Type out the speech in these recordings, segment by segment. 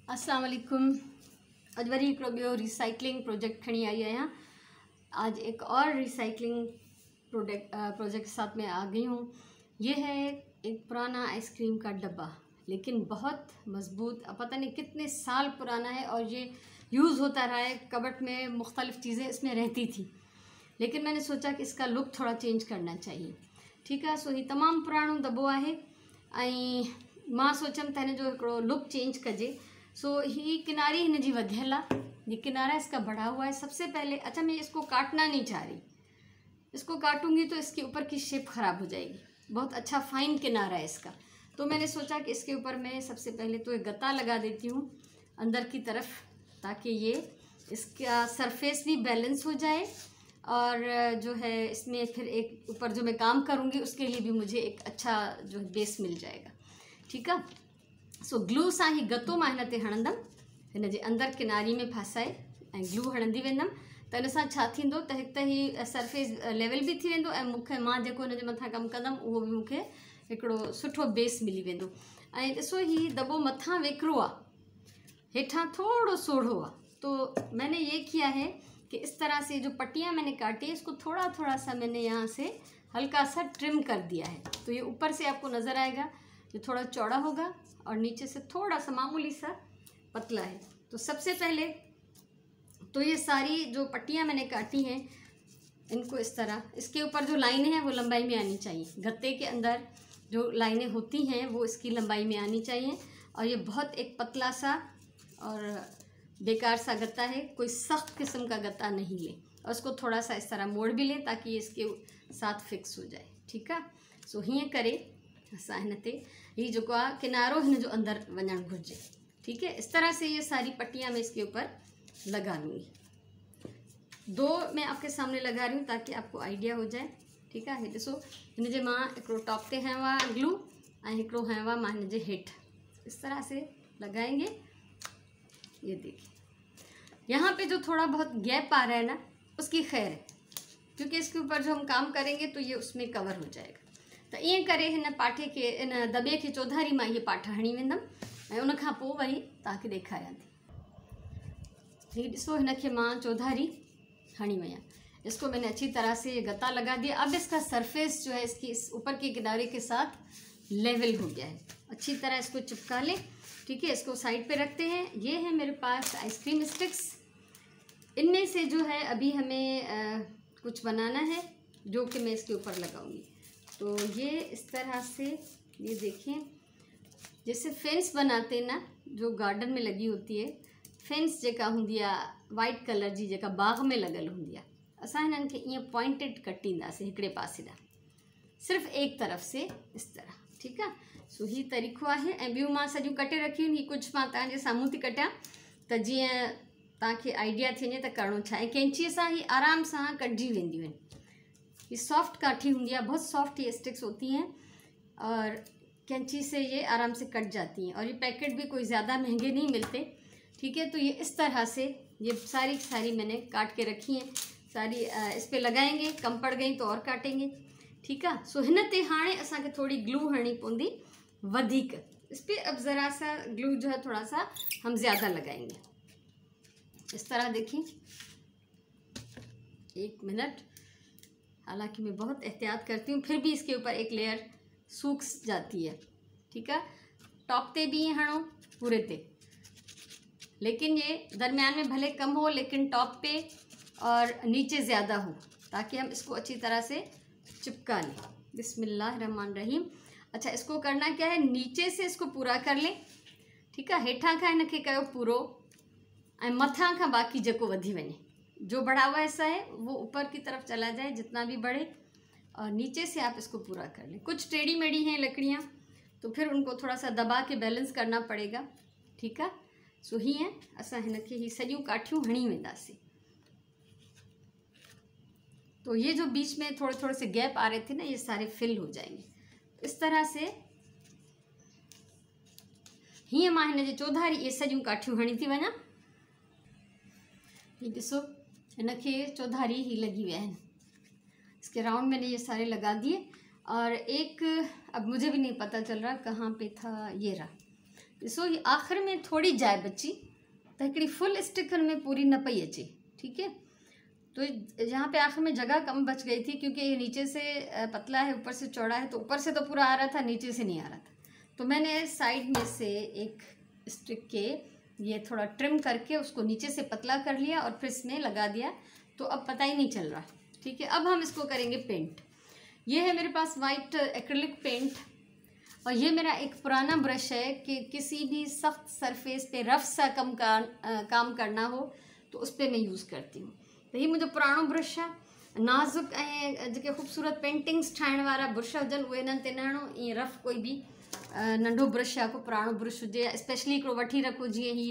अस्सलाम वालेकुम। अॼु वरी हिकिड़ो ॿियो रिसाइक्लिंग प्रोजेक्ट खणी आई आहियां। आज एक और रिसाइक्लिंग प्रोजेक्ट साथ में आ गई हूँ। ये है एक पुराना आइसक्रीम का डब्बा, लेकिन बहुत मज़बूत, पता नहीं कितने साल पुराना है और ये यूज़ होता रहा है। कबर्ड में मुख्तलिफ़ चीज़ें इसमें रहती थी, लेकिन मैंने सोचा कि इसका लुक थोड़ा चेंज करना चाहिए। ठीक है, सो ही तमामु पुराणो दॿो आहे ऐं मां सोचम त हिन जो हिकिड़ो लुक चेंज कजे। सो ही किनारी हिन जी वधियल आहे, ये किनारा इसका बढ़ा हुआ है। सबसे पहले अच्छा, मैं इसको काटना नहीं चाह रही, इसको काटूंगी तो इसके ऊपर की शेप ख़राब हो जाएगी। बहुत अच्छा फाइन किनारा है इसका, तो मैंने सोचा कि इसके ऊपर मैं सबसे पहले तो एक गत्ता लगा देती हूँ अंदर की तरफ, ताकि ये इसका सरफेस भी बैलेंस हो जाए और जो है इसमें फिर एक ऊपर जो मैं काम करूँगी उसके लिए भी मुझे एक अच्छा जो है बेस मिल जाएगा। ठीक है, सो ग्लू सां ही गत्तो मां हिन ते हणंदमि, हिन जे अंदरि किनारी में फासाए ऐं ग्लू हणंदी वेंदमि। त इन सां छा थींदो त हिकु त ही सरफेस लेवल भी थी वेंदो ऐं मूंखे मां जेको हिन जे मथां कमु कंदमि उहो भी मूंखे हिकिड़ो सुठो बेस मिली वेंदो। ऐं ॾिसो ही दॿो मथां वेकिरो आहे, हेठां थोड़ो सोढ़ो आहे। तो मैंने ये किया है कि इस तरह से जो पट्टियाँ मैंने काटी इसको थोड़ा थोड़ा सा मैंने यहाँ से हल्का सा ट्रिम कर दिया है। तो ये ऊपर से आपको नज़र आएगा, ये थोड़ा चौड़ा होगा और नीचे से थोड़ा सा मामूली सा पतला है। तो सबसे पहले तो ये सारी जो पट्टियाँ मैंने काटी हैं इनको इस तरह, इसके ऊपर जो लाइनें हैं वो लंबाई में आनी चाहिए। गत्ते के अंदर जो लाइनें होती हैं वो इसकी लंबाई में आनी चाहिए। और ये बहुत एक पतला सा और बेकार सा गत्ता है, कोई सख्त किस्म का गत्ता नहीं ले, और उसको थोड़ा सा इस तरह मोड़ भी लें ताकि ये इसके साथ फिक्स हो जाए। ठीक है, सो हीअं करे असां हिन ते ही जो किनारो हिन जो अंदर वञणु घुरिजे। ठीक है, इस तरह से ये सारी पट्टियाँ मैं इसके ऊपर लगा लूँगी। दो मैं आपके सामने लगा रही हूँ ताकि आपको आइडिया हो जाए। ठीक है, ॾिसो हिन जे मां हिकिड़ो टॉप ते हयो आहे ग्लू ऐं हिकिड़ो हयो आहे मां हिन जे हेठि। इस तरह से लगाएंगे। ये देखिए यहाँ पे जो थोड़ा बहुत गैप आ रहा है ना, उसकी खैर है, क्योंकि इसके ऊपर जो हम काम करेंगे तो ये उसमें कवर हो जाएगा। तो ईअं करे हिन पाठे के इन दॿे खे चौधारी मां ये पाठ हणी वेंदमि ऐं उन खां पोइ वरी तव्हांखे ॾेखारियां थी। हीअ ॾिसो हिन खे मां चौधारी हणी वई। इसको मैंने अच्छी तरह से गत्ता लगा दिया। अब इसका सरफेस जो है इसकी इस ऊपर के किनारे के साथ लेवल हो गया है। अच्छी तरह इसको चिपका लें। ठीक है, इसको साइड पे रखते हैं। ये है मेरे पास आइसक्रीम स्टिक्स, इनमें से जो है अभी हमें कुछ बनाना है जो कि मैं इसके ऊपर लगाऊंगी। तो ये इस तरह से, ये देखें जैसे फेंस बनाते ना, जो गार्डन में लगी होती है फेंस जेका हुंदी आहे वाइट कलर जी, जेका बाग में लॻल हूंदी आहे, असां हिननि खे ईअं पॉइंटेड कटींदासीं हिकिड़े पासे ॾांहुं, सिर्फ़ु एक तरफ़ से इस तरह। ठीक आहे, सो ही तरीक़ो आहे। ऐं ॿियूं मां सॼियूं कटे रखियूं आहिनि। ही कुझु मां तव्हांजे साम्हूं थी कटियां त जीअं तव्हांखे आइडिया थी वञे त करिणो छा आहे। कैंचीअ सां ही आराम सां कटिजी वेंदियूं आहिनि। ये सॉफ्ट काठी हुंदी है, बहुत सॉफ्ट ये स्टिक्स होती हैं और कैंची से ये आराम से कट जाती हैं, और ये पैकेट भी कोई ज़्यादा महंगे नहीं मिलते। ठीक है, तो ये इस तरह से ये सारी मैंने काट के रखी हैं। सारी इस पे लगाएंगे, कम पड़ गई तो और काटेंगे। ठीक है, सो हिन ते हाणे असांखे थोड़ी ग्लू हणनी पवंदी वधिक। इस पे अब ज़रा सा ग्लू जो है थोड़ा सा हम ज़्यादा लगाएंगे। इस तरह देखिए, एक मिनट, हालांकि मैं बहुत एहतियात करती हूँ फिर भी इसके ऊपर एक लेयर सूख जाती है। ठीक है, टॉप ते भी हणो पूरे ते, लेकिन ये दरमियान में भले कम हो लेकिन टॉप पे और नीचे ज़्यादा हो, ताकि हम इसको अच्छी तरह से चिपका लें। बिस्मिल्लाहिर्रहमानिर्रहीम। अच्छा, इसको करना क्या है, नीचे से इसको पूरा कर लें। ठीक है, हेठां खां हिन खे कयो पूरो ऐं मथां खां बाक़ी जेको वधी वञे, जो बढ़ा हुआ हिस्सा है वो ऊपर की तरफ चला जाए जितना भी बढ़े, और नीचे से आप इसको पूरा कर लें। कुछ टेढ़ी मेढ़ी हैं लकड़ियाँ, तो फिर उनको थोड़ा सा दबा के बैलेंस करना पड़ेगा। ठीक है, सो हीअं असां हिन खे ही सॼियूं काठियूं हणी वेंदासीं। तो ये जो बीच में थोड़े थोड़े से गैप आ रहे थे ना, ये सारे फिल हो जाएंगे। इस तरह से हीअं मां हिन जे चौधारी ये सॼियूं काठियूं हणी थी वञा। ये ॾिसो हिन खे चौधारी ही लगी विया आहिनि। इसके राउंड मैंने ये सारे लगा दिए। और एक, अब मुझे भी नहीं पता चल रहा कहाँ पे था, ये रहा। ॾिसो ये आख़िर में थोड़ी जाइ बची त हिकिड़ी फुल स्टिक में पूरी न पई अचे। ठीक है, तो यहाँ पे आखिर में जगह कम बच गई थी क्योंकि ये नीचे से पतला है, ऊपर से चौड़ा है, तो ऊपर से तो पूरा आ रहा था, नीचे से नहीं आ रहा था। तो मैंने साइड में से एक स्टिक के ये थोड़ा ट्रिम करके उसको नीचे से पतला कर लिया और फिर इसमें लगा दिया, तो अब पता ही नहीं चल रहा। ठीक है, अब हम इसको करेंगे पेंट। ये है मेरे पास वाइट एक्रिलिक पेंट, और ये मेरा एक पुराना ब्रश है कि किसी भी सख्त सरफेस पे रफ सा काम करना हो तो उस पर मैं यूज़ करती हूँ। तो ये मुंहिंजो पुराणो ब्रश आहे। नाज़ुक ऐं जेके ख़ूबसूरत पेंटिंग्स ठाहिण वारा ब्रश हुजनि उहे इन्हनि ते न हणो। ईअं रफ कोई बि नंढो ब्रश या को पुराणो ब्रश हुजे, स्पेशली हिकिड़ो वठी रखो जीअं ही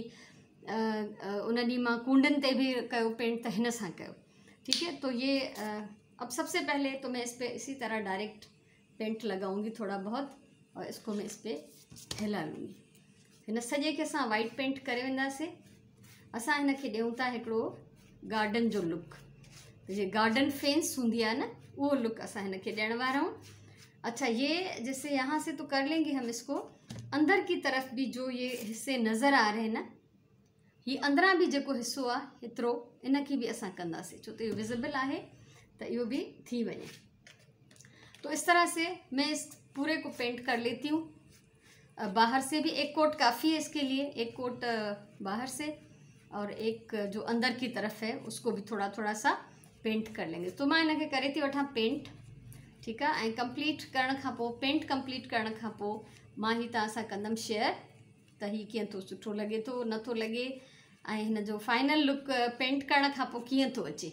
उन ॾींहुं मां कूंडनि ते बि कयो पेंट त हिन सां कयो। ठीक है, तो ये अब सबसे पहले तो मैं इस पर इसी तरह डायरेक्ट पेंट लगाऊंगी थोड़ा बहुत, और इसको मैं इस पर हिला लूँगी। हिन सॼे खे असां वाइट पेंट करे वेंदासीं। असां हिन खे ॾियूं था हिकिड़ो गार्डन जो लुक, ये गार्डन फेंस होंगी है ना, वो लुक असां हिन खे ॾियण वारा हूँ। अच्छा, ये जैसे यहाँ से तो कर लेंगे हम इसको, अंदर की तरफ भी जो ये हिस्से नज़र आ रहे हैं ना, ये अंदरां भी जेको हिस्सो आहे हेतिरो इन की भी असां कंदासीं, छो तो ये विजिबल आहे तो इहो भी थी वञे। तो इस तरह से मैं इस पूरे को पेंट कर लेती हूँ। बाहर से भी एक कोट काफ़ी है इसके लिए, एक कोट बाहर से और एक जो अंदर की तरफ है उसको भी थोड़ा थोड़ा सा पेंट कर लेंगे। तो मैं इनके करे थी वठां पेंट। ठीक है, कंप्लीट करण खां पोइ, पेंट कंप्लीट करण खां पोइ मां ही तव्हां सां कंदमि शेयर त ही कीअं थो सुठो लगे थो नथो लगे, ऐं हिन जो फाइनल लुक पेंट करण खां पोइ कीअं थो अचे।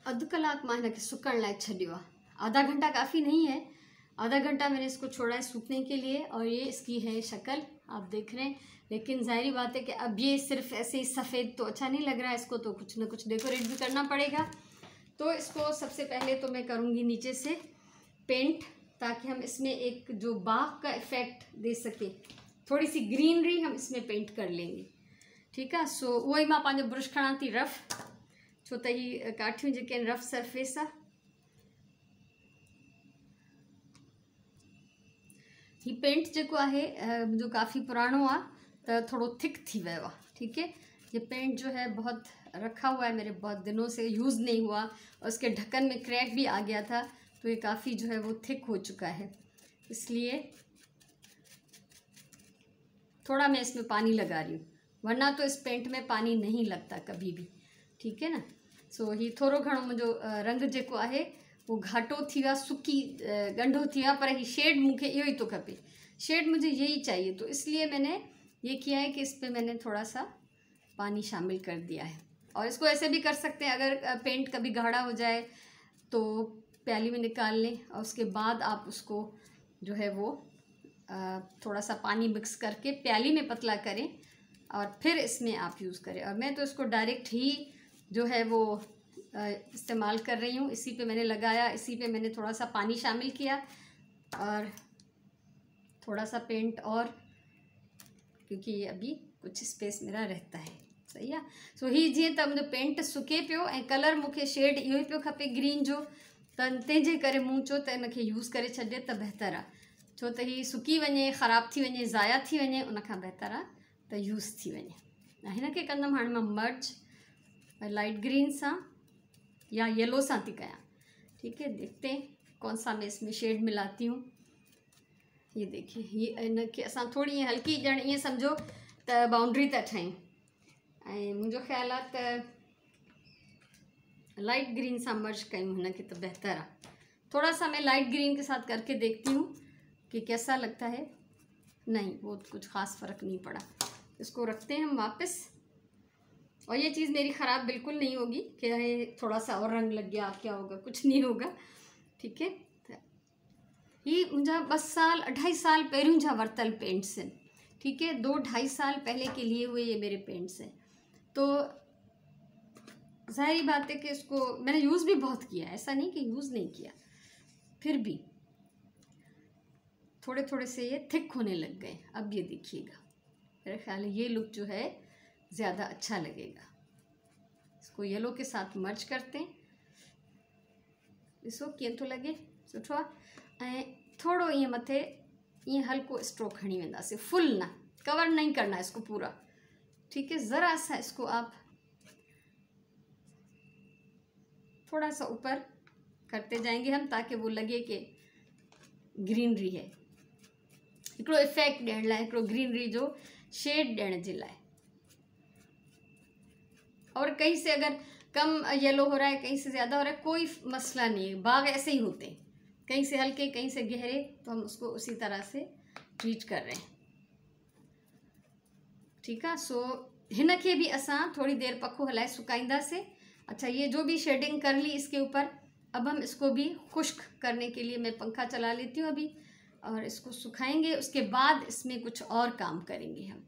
अधु कलाक मां हिनखे सुकण लाइ छॾियो आहे। आधा घंटा काफ़ी नहीं है, आधा घंटा मैंने इसको छोड़ा है सूखने के लिए, और ये इसकी है शक्ल आप देख रहे हैं। लेकिन जाहिर बात है कि अब ये सिर्फ ऐसे ही सफ़ेद तो अच्छा नहीं लग रहा है, इसको तो कुछ ना कुछ डेकोरेट भी करना पड़ेगा। तो इसको सबसे पहले तो मैं करूँगी नीचे से पेंट, ताकि हम इसमें एक जो बाग का इफ़ेक्ट दे सके, थोड़ी सी ग्रीनरी हम इसमें पेंट कर लेंगे। ठीक है, सो वही मां पंहिंजो ब्रश खणा थी रफ़, छो त ही काठियूं जेके रफ़ सरफेस आहे। ही पेंट जेको आहे जो काफ़ी पुराणो आहे त थोड़ो थिक थी वियो आहे। ठीक है, ये पेंट जो है बहुत रखा हुआ है मेरे, बहुत दिनों से यूज़ नहीं हुआ, और उसके ढक्कन में क्रैक भी आ गया था, तो ये काफ़ी जो है वो थिक हो चुका है, इसलिए थोड़ा मैं इसमें पानी लगा रही हूँ, वरना तो इस पेंट में पानी नहीं लगता कभी भी। ठीक है ना, सो ही थोड़ो घणो मुंहिंजो रंग जेको आहे वो घाटो थी वियो आहे, सुकी ॻंढो थी वियो आहे, पर ही शेड मूंखे इहो ही तो खपे, शेड मुझे यही चाहिए। तो इसलिए मैंने ये किया है कि इस पर मैंने थोड़ा सा पानी शामिल कर दिया है। और इसको ऐसे भी कर सकते हैं, अगर पेंट कभी गाढ़ा हो जाए तो प्याली में निकाल लें, और उसके बाद आप उसको जो है वो थोड़ा सा पानी मिक्स करके प्याली में पतला करें और फिर इसमें आप यूज़ करें। और मैं तो इसको डायरेक्ट ही जो है वो इस्तेमाल कर रही हूँ। इसी पे मैंने लगाया, इसी पे मैंने थोड़ा सा पानी शामिल किया और थोड़ा सा पेंट, और क्योंकि ये अभी कुछ स्पेस मेरा रहता है। सही है, सो ही जीअं त मुंहिंजो पेंट सुके पियो ऐं कलर मूंखे शेड इहो ई पियो खपे ग्रीन जो, त तंहिंजे करे मूं चयो त इनखे यूज़ करे छॾे त बहितरु आहे, छो त ही सुकी वञे, ख़राब थी वञे, ज़ाया थी वञे, उनखां बहितरु आहे त यूज़ थी वञे। हिन खे कंदमि हाणे मां मर्ज लाइट ग्रीन सां या येलो सां थी कयां। ठीक है, देखते हैं कौन सा मैं इसमें शेड मिलाती हूँ। ये देखिए, ये इनके असां थोड़ी हल्की ॼण ईअं सम्झो त बाउंड्री था ठाहियूं, ऐं मुंहिंजो ख़्याल आहे त लाइट ग्रीन सां मर्ज कयूं हिन खे त बहितरु आहे। थोड़ा सा मैं लाइट ग्रीन के साथ करके देखती हूँ कि कैसा लगता है। नहीं, वो कुछ ख़ास फ़र्क नहीं पड़ा। इसको रखते हैं हम वापस, और ये चीज़ मेरी ख़राब बिल्कुल नहीं होगी कि थोड़ा सा और रंग लग गया, क्या होगा, कुछ नहीं होगा। ठीक है, ये मुंहिंजा 2 साल 2.5 साल पहिरियों जा वरतल पेंट्स हैं। ठीक है, 2-2.5 साल पहले के लिए हुए ये मेरे पेंट्स हैं। तो जाहिर बात है कि इसको मैंने यूज़ भी बहुत किया, ऐसा नहीं कि यूज़ नहीं किया, फिर भी थोड़े थोड़े से ये थिक होने लग गए। अब ये देखिएगा, मेरा ख्याल है ये लुक जो है ज़्यादा अच्छा लगेगा। इसको येलो के साथ मर्ज करते हैं, ॾिसो कीअं थो लगे, सुठो आहे। ऐं थोड़ो ईअं मथे ये हल्को स्ट्रोक खणी वेंदासीं, फुल ना, कवर नहीं करना इसको पूरा, ठीक है। ज़रा सा इसको आप थोड़ा सा ऊपर करते जाएंगे हम, ताकि वो लगे कि ग्रीनरी है। हिकिड़ो इफेक्ट ॾियण लाइ, हिकिड़ो ग्रीनरी जो शेड ॾियण जे लाइ। और कहीं से अगर कम येलो हो रहा है, कहीं से ज़्यादा हो रहा है, कोई मसला नहीं है, बाग ऐसे ही होते हैं, कहीं से हल्के कहीं से गहरे, तो हम उसको उसी तरह से ट्रीट कर रहे हैं, ठीक है। सो हिन खे भी असां थोड़ी देर पखो हलाए सुकाईंदासीं। अच्छा, ये जो भी शेडिंग कर ली इसके ऊपर, अब हम इसको भी खुश्क करने के लिए मैं पंखा चला लेती हूँ अभी, और इसको सुखाएंगे। उसके बाद इसमें कुछ और काम करेंगे हम,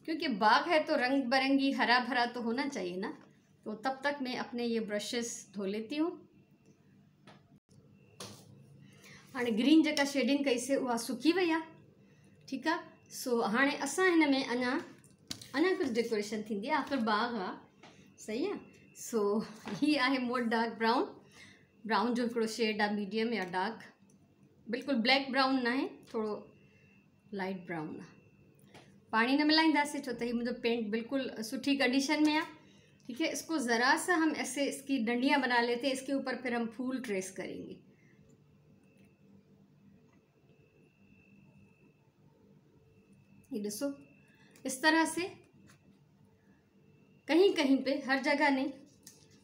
क्योंकि बाग है तो रंग बिरंगी हरा भरा तो होना चाहिए ना। तो तब तक मैं अपने ये ब्रशेस धो लेती हूँ। हाँ, ग्रीन जका शेडिंग कई से वह सुकी वही है, ठीक है। सो हाँ असां हिन में अञा कुछ डेकोरेशन थी, आखिर बाग है, सही है। सो ही आहे मोर डार्क ब्राउन, ब्राउन जो हिकिड़ो शेड आहे, मीडियम या डार्क, बिल्कुल ब्लैक ब्राउन ना है, थोड़ो लाइट ब्राउन है। पानी न मिलाईंदासीं छो तो ही मुझे पेंट बिल्कुल सुठी कंडीशन में है, ठीक है। इसको ज़रा सा हम ऐसे इसकी डंडियाँ बना लेते हैं, इसके ऊपर फिर हम फूल ट्रेस करेंगे। ये देखो इस तरह से, कहीं कहीं पे, हर जगह नहीं,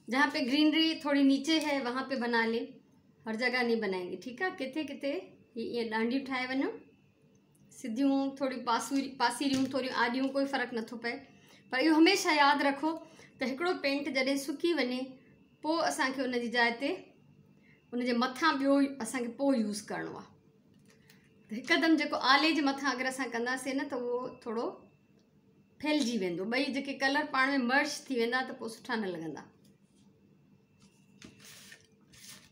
जहाँ पे ग्रीनरी थोड़ी नीचे है वहाँ पे बना ले, हर जगह नहीं बनाएंगे, ठीक है। किथे किथे ये डांडियूं ठाहे वञो, सिद्धियूं थोड़ी पासीरियूं थोड़ियूं आड़ियूं, कोई फ़र्क़ु नथो पए, पर इहो हमेशा यादि रखो त हिकिड़ो पेंट जॾहिं सुकी वञे पोइ असांखे उन जी जाइ ते उन जे मथां ॿियो असांखे पोइ यूज़ करिणो आहे। त हिकदमि जेको आले जे मथां अगरि असां कंदासीं न, त उहो थोड़ो फैलिजी वेंदो, ॿई जेके कलर पाण में मर्ज थी वेंदा त पोइ सुठा न लॻंदा।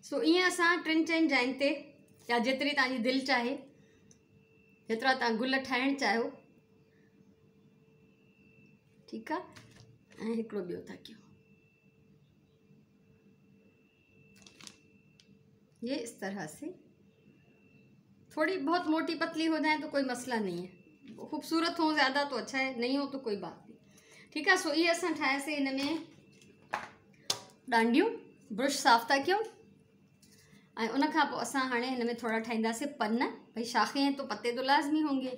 सो ईअं असां 3-4 जाइनि ते, या जेतिरी तव्हांजी दिलि चाहे, जेतिरा तव्हां गुल ठाहिणु चाहियो, ठीकु आहे। ऐं हिकिड़ो ॿियो था कयूं, ये इस तरह से, थोड़ी बहुत मोटी पतली हो जाए तो कोई मसला नहीं है, खूबसूरत हो ज़्यादा तो अच्छा है, नहीं हो तो कोई बात नहीं, ठीक है। सो ये असां ठाहियासीं हिन में डांडियूं, ब्रुश साफ़ था कयूं, ऐं उन खां पोइ असां हाणे हिन में थोड़ा ठाहींदासीं पन। भाई शाखें हैं तो पत्ते तो लाजमी होंगे,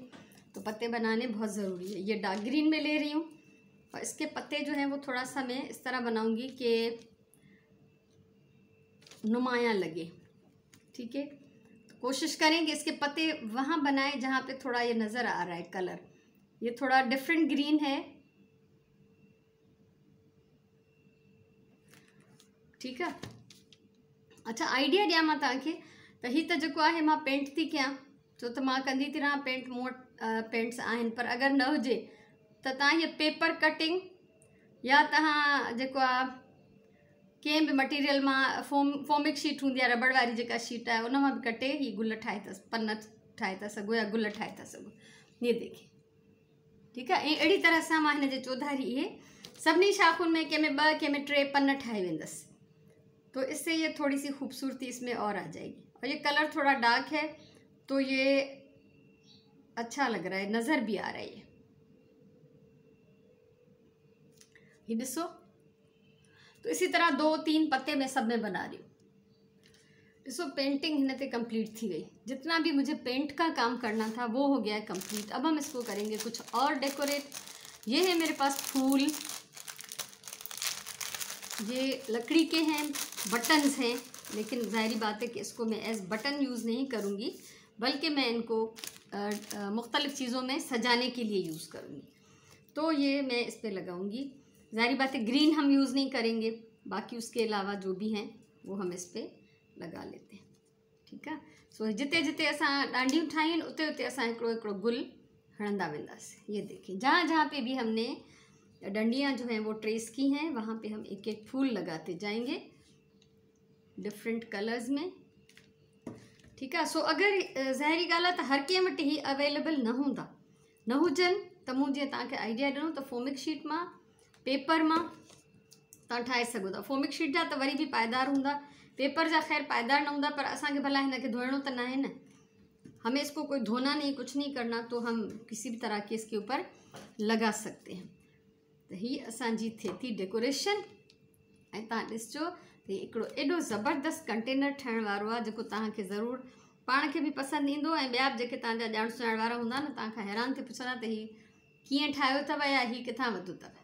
तो पत्ते बनाने बहुत ज़रूरी है। ये डार्क ग्रीन में ले रही हूँ, और इसके पत्ते जो हैं वो थोड़ा सा मैं इस तरह बनाऊंगी कि नुमाया लगे, ठीक है। तो कोशिश करें कि इसके पत्ते वहाँ बनाएं जहाँ पे थोड़ा ये नज़र आ रहा है कलर, ये थोड़ा डिफरेंट ग्रीन है, ठीक है। अच्छा, आइडिया ॾियां मां तव्हांखे त ही त जेको आहे मां पेंट थी कयां, छो त मां कंदी थी रहां पेंट, मूं वटि पेंट्स आहिनि, पर अगरि न हुजे त तव्हां इहे पेपर कटिंग या तव्हां जेको आहे कंहिं बि मटीरियल मां फोमिक शीट हूंदी आहे, रबड़ वारी जेका शीट आहे, उन मां बि कटे ही गुल ठाहे था, पन ठाहे था सघो या गुल ठाहे था सघो, ये देखिए, ठीकु आहे। ऐं अहिड़ी तरह सां मां हिन जे चौधारी इहे सभिनी शाखुनि में कंहिं में 2 कंहिं में 3 पन ठाहे वेंदसि, तो इससे ये थोड़ी सी खूबसूरती इसमें और आ जाएगी। और ये कलर थोड़ा डार्क है तो ये अच्छा लग रहा है, नज़र भी आ रहा है। ये दिसो, तो इसी तरह 2-3 पत्ते मैं सब में बना रही हूँ। इसको पेंटिंग हिन ते कंप्लीट थी गई, जितना भी मुझे पेंट का काम करना था वो हो गया है कंप्लीट। अब हम इसको करेंगे कुछ और डेकोरेट। ये है मेरे पास फूल, ये लकड़ी के हैं, बटन्स हैं, लेकिन ज़ाहिरी बात है कि इसको मैं एज बटन यूज़ नहीं करूँगी, बल्कि मैं इनको मुख्तलिफ़ चीज़ों में सजाने के लिए यूज़ करूँगी। तो ये मैं इस पर लगाऊँगी। ज़ाहिरी बात है ग्रीन हम यूज़ नहीं करेंगे, बाकी उसके अलावा जो भी हैं वो हम इस पर लगा लेते हैं, ठीकु आहे। सो जिते जिते असां डांडियूं ठाहियूं आहिनि उते उते असां हिकिड़ो हिकिड़ो गुल हणंदा वेंदासीं। ये देखिए, जहाँ जहाँ पे भी हमने डंडियाँ जो हैं वो ट्रेस की हैं, वहाँ पे हम एक एक फूल लगाते जाएंगे डिफरेंट कलर्स में, ठीक है। सो अगर ज़ाहिरी ॻाल्हि आहे त हर कंहिं वटि ही अवेलेबल न हूंदा, न हुजनि त मूं जीअं तव्हांखे आइडिया ॾिनो त फोमिक शीट मां, पेपर मां तव्हां ठाहे सघो था। फोमिक शीट जा त वरी बि पाइदार हूंदा, पेपर जा ख़ैर पाइदार न हूंदा, पर असांखे भला हिनखे धोइणो त न आहे न, हमें इसको कोई धोना नहीं, कुछ नहीं करना, तो हम किसी भी तरह के इसके ऊपर लगा सकते हैं। तो ही असांजी थिए थी डेकोरेशन। ऐं तव्हां ॾिसजो त हिकिड़ो एॾो ज़बरदस्त कंटेनर ठहिण वारो आहे जेको तव्हांखे ज़रूरु पाण खे बि पसंदि ईंदो, ऐं ॿिया बि जेके तव्हांजा ॼाण सुञाण वारा हूंदा न तव्हांखां हैरान थी पुछंदा त हीउ कीअं ठाहियो अथव या हीउ किथां वरितो अथव।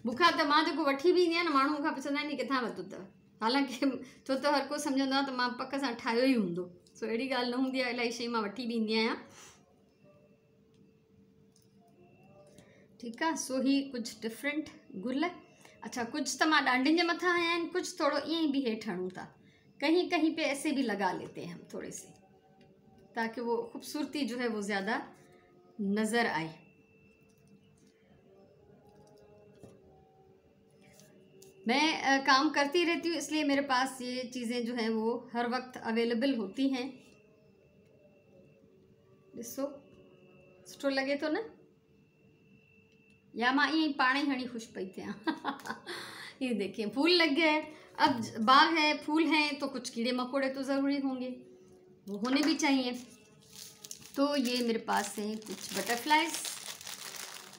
मूंखां त मां जेको वठी बि ईंदी आहियां न, माण्हू मूंखां पुछंदा आहिनि किथां वरितो अथव, हालांकि छो त हर को सम्झंदो आहे त मां पक सां ठाहियो ई हूंदो। सो अहिड़ी ॻाल्हि न हूंदी आहे, इलाही शइ मां वठी बि ईंदी आहियां। ठीकु आहे। सो ही कुझु डिफरेंट गुल, अच्छा कुछ तो मां डांडिन के मथा आया हैं, कुछ थोड़ो ये भी हेठ हणूं था, कहीं कहीं पे ऐसे भी लगा लेते हैं हम थोड़े से, ताकि वो खूबसूरती जो है वो ज़्यादा नज़र आए। मैं काम करती रहती हूँ, इसलिए मेरे पास ये चीज़ें जो हैं वो हर वक्त अवेलेबल होती हैं। ॾिसो सुठो लगे तो ना, या मां ईअं पाण ही हणी खुश पई थियां। ये देखिए फूल लग गए। अब बाग है, फूल हैं, तो कुछ कीड़े मकोड़े तो ज़रूरी होंगे, वो होने भी चाहिए। तो ये मेरे पास हैं कुछ बटरफ्लाइज,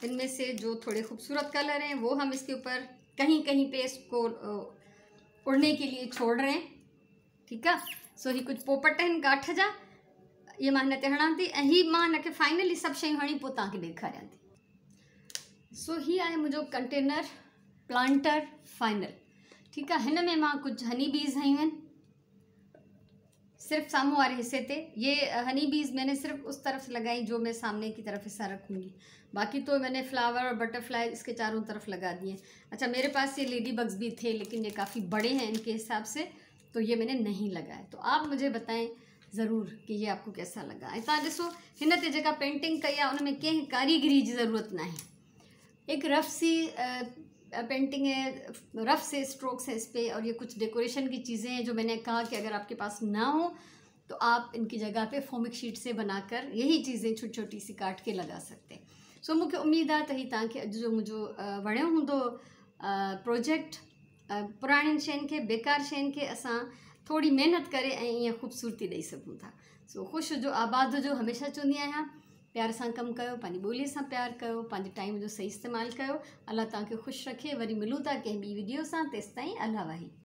इनमें से जो थोड़े खूबसूरत कलर हैं वो हम इसके ऊपर कहीं कहीं पे इसको उड़ने के लिए छोड़ रहे हैं। ठीक है। सो ही कुछ पोपट आहिनि काठ जा, ये मां हिन ते हणां थी, ऐं ही मां हिनखे फाइनली सभु शयूं हणी पोइ तव्हांखे ॾेखारियां थी। सो ही आहे मुंहिंजो कंटेनर प्लांटर फाइनल। ठीक है। हिन में मां कुछ हनी बीज हयूं आहिनि सिर्फ सामू वाले हिस्से पे। ये हनी बीज मैंने सिर्फ उस तरफ लगाई जो मैं सामने की तरफ हिस्सा रखूँगी, बाकी तो मैंने फ्लावर और बटरफ्लाई इसके चारों तरफ लगा दिए। अच्छा मेरे पास ये लेडी बग्स भी थे, लेकिन ये काफ़ी बड़े हैं इनके हिसाब से, तो ये मैंने नहीं लगाए। तो आप मुझे बताएं ज़रूर कि ये आपको कैसा लगा। ऐं तव्हां ॾिसो हिन ते जेका पेंटिंग कई आहे उन में कंहिं कारीगरी जी ज़रूरत न आहे, एक रफ सी पेंटिंग है, रफ से स्ट्रोक्स हैं इस पे, और ये कुछ डेकोरेशन की चीज़ें हैं जो मैंने कहा कि अगर आपके पास ना हो तो आप इनकी जगह पे फोमिक शीट से बनाकर यही चीज़ें छोटी छोटी सी काट के लगा सकते हैं। सो मूंखे उम्मीद आहे त ही तव्हांखे अॼु जो मुंहिंजो वणियो हूंदो प्रोजेक्ट। पुराणियुनि शयुनि खे, बेकार शयुनि खे असां थोड़ी मेहनत करे ऐं ईअं ख़ूबसूरती ॾेई सघूं था। सो ख़ुशि हुजो, आबाद हुजो, हमेशह चवंदी आहियां प्यार सां कमु कयो, पंहिंजी ॿोलीअ सां प्यार कयो, पंहिंजे टाइम जो सही इस्तेमालु कयो। अल्लाह तव्हांखे ख़ुशि रखे। वरी मिलूं था कंहिं ॿी वीडियो सां, तेसिताईं अल्लाह वाही।